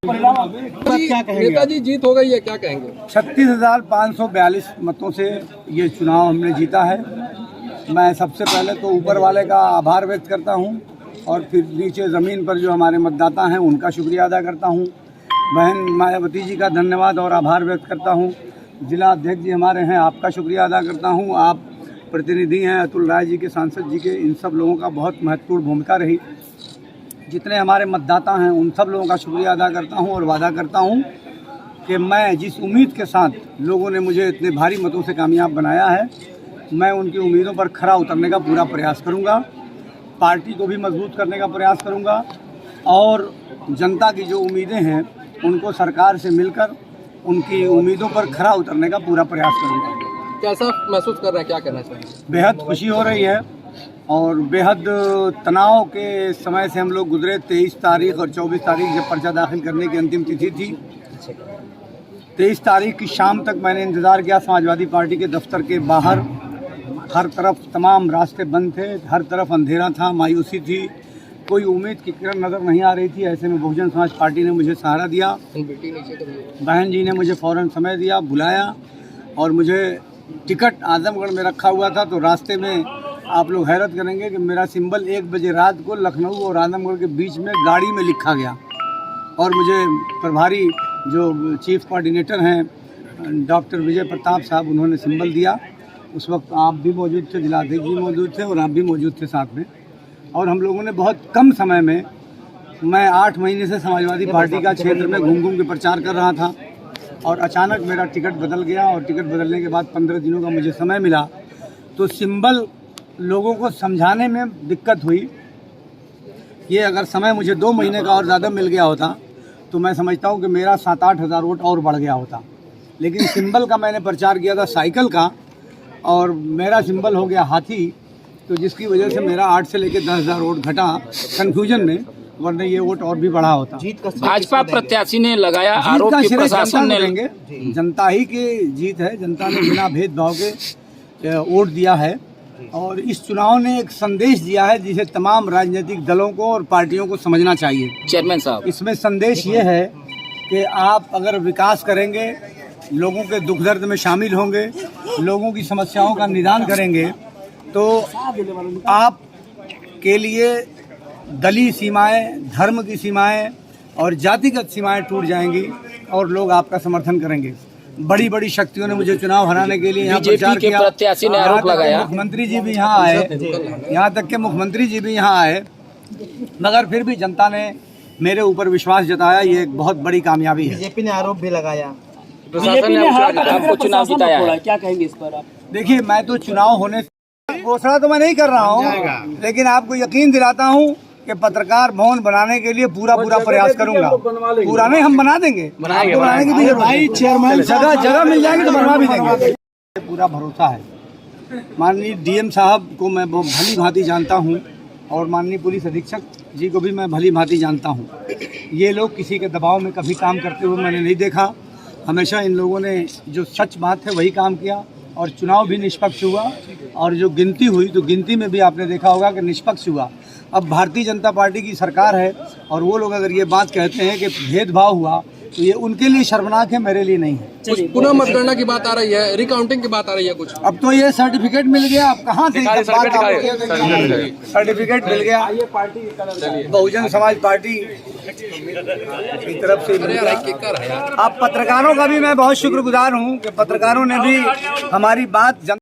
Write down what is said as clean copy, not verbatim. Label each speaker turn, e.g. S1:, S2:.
S1: क्या कहेंगे?
S2: नेताजी जीत हो गई है, क्या कहेंगे?
S1: 36,542 मतों से ये चुनाव हमने जीता है। मैं सबसे पहले तो ऊपर वाले का आभार व्यक्त करता हूं और फिर नीचे ज़मीन पर जो हमारे मतदाता हैं उनका शुक्रिया अदा करता हूं। बहन मायावती जी का धन्यवाद और आभार व्यक्त करता हूं। जिला अध्यक्ष जी हमारे हैं, आपका शुक्रिया अदा करता हूं। आप प्रतिनिधि हैं अतुल राय जी के, सांसद जी के, इन सब लोगों का बहुत महत्वपूर्ण भूमिका रही। जितने हमारे मतदाता हैं उन सब लोगों का शुक्रिया अदा करता हूं और वादा करता हूं कि मैं जिस उम्मीद के साथ लोगों ने मुझे इतने भारी मतों से कामयाब बनाया है, मैं उनकी उम्मीदों पर खरा उतरने का पूरा प्रयास करूंगा। पार्टी को भी मजबूत करने का प्रयास करूंगा और जनता की जो उम्मीदें हैं उनको सरकार से मिलकर उनकी उम्मीदों पर खरा उतरने का पूरा प्रयास करूंगा।
S2: कैसा महसूस कर रहे हैं, क्या कहना चाहिए?
S1: बेहद खुशी हो रही है और बेहद तनाव के समय से हम लोग गुजरे। 23 तारीख और 24 तारीख जब पर्चा दाखिल करने की अंतिम तिथि थी, 23 तारीख की शाम तक मैंने इंतज़ार किया समाजवादी पार्टी के दफ्तर के बाहर। हर तरफ तमाम रास्ते बंद थे, हर तरफ अंधेरा था, मायूसी थी, कोई उम्मीद की किरण नज़र नहीं आ रही थी। ऐसे में बहुजन समाज पार्टी ने मुझे सहारा दिया। बहन जी ने मुझे फ़ौरन समय दिया, बुलाया और मुझे टिकट आजमगढ़ में रखा हुआ था। तो रास्ते में आप लोग हैरत करेंगे कि मेरा सिंबल 1 बजे रात को लखनऊ और आजमगढ़ के बीच में गाड़ी में लिखा गया और मुझे प्रभारी जो चीफ कोऑर्डिनेटर हैं डॉक्टर विजय प्रताप साहब, उन्होंने सिंबल दिया। उस वक्त आप भी मौजूद थे, जिलाध्यक्ष जी मौजूद थे और आप भी मौजूद थे साथ में। और हम लोगों ने बहुत कम समय में, मैं 8 महीने से समाजवादी पार्टी का क्षेत्र में घूम घूम के प्रचार कर रहा था और अचानक मेरा टिकट बदल गया और टिकट बदलने के बाद 15 दिनों का मुझे समय मिला। तो सिंबल लोगों को समझाने में दिक्कत हुई। ये अगर समय मुझे 2 महीने का और ज़्यादा मिल गया होता तो मैं समझता हूँ कि मेरा 7-8 हज़ार वोट और बढ़ गया होता। लेकिन सिंबल का मैंने प्रचार किया था साइकिल का और मेरा सिंबल हो गया हाथी, तो जिसकी वजह से मेरा 8 से लेकर 10,000 वोट घटा कन्फ्यूजन में, वरना ये वोट और भी बढ़ा होता।
S3: भाजपा प्रत्याशी ने लगाया आरोप कि प्रशासन ने
S1: लेंगे। जनता ही की जीत है, जनता ने बिना भेदभाव के वोट दिया है और इस चुनाव ने एक संदेश दिया है जिसे तमाम राजनीतिक दलों को और पार्टियों को समझना चाहिए।
S3: चेयरमैन साहब,
S1: इसमें संदेश ये है कि आप अगर विकास करेंगे, लोगों के दुख दर्द में शामिल होंगे, लोगों की समस्याओं का निदान करेंगे, तो आप के लिए दलीय सीमाएं, धर्म की सीमाएं और जातिगत सीमाएं टूट जाएंगी और लोग आपका समर्थन करेंगे। बड़ी बड़ी शक्तियों ने मुझे चुनाव हराने के लिए यहाँ प्रचार किया।
S3: प्रत्याशी ने आरोप लगाया,
S1: मुख्यमंत्री जी भी यहाँ आए, यहाँ तक के मुख्यमंत्री जी भी यहाँ आए, मगर फिर भी जनता ने मेरे ऊपर विश्वास जताया। ये एक बहुत बड़ी कामयाबी है।
S4: बीजेपी ने आरोप भी लगाया,
S3: प्रशासन ने आपको चुनाव जिताया है,
S4: क्या कहेंगे इस पर आप?
S1: देखिए, मैं तो चुनाव होने घोषणा तो मैं नहीं कर रहा हूँ, लेकिन आपको यकीन दिलाता हूँ कि पत्रकार भवन बनाने के लिए पूरा प्रयास करूंगा। पूरा नहीं, हम बना देंगे, बनाने की भी जरूरत, जगह मिल जाएगी तो बनवा भी देंगे। पूरा भरोसा है। माननीय डीएम साहब को मैं भली भांति जानता हूँ और माननीय पुलिस अधीक्षक जी को भी मैं भली भांति जानता हूँ। ये लोग किसी के दबाव में कभी काम करते हुए मैंने नहीं देखा। हमेशा इन लोगों ने जो सच बात है वही काम किया और चुनाव भी निष्पक्ष हुआ और जो गिनती हुई तो गिनती में भी आपने देखा होगा कि निष्पक्ष हुआ। अब भारतीय जनता पार्टी की सरकार है और वो लोग अगर ये बात कहते हैं कि भेदभाव हुआ तो ये उनके लिए शर्मनाक है, मेरे लिए नहीं है।
S2: कुछ पुनः मतगणना की बात आ रही है, रिकाउंटिंग की बात आ रही है कुछ।
S1: अब तो ये सर्टिफिकेट मिल गया, अब कहाँ से सर्टिफिकेट मिल गया। बहुजन समाज पार्टी की तरफ से अब पत्रकारों का भी मैं बहुत शुक्रगुजार हूँ कि पत्रकारों ने भी हमारी बात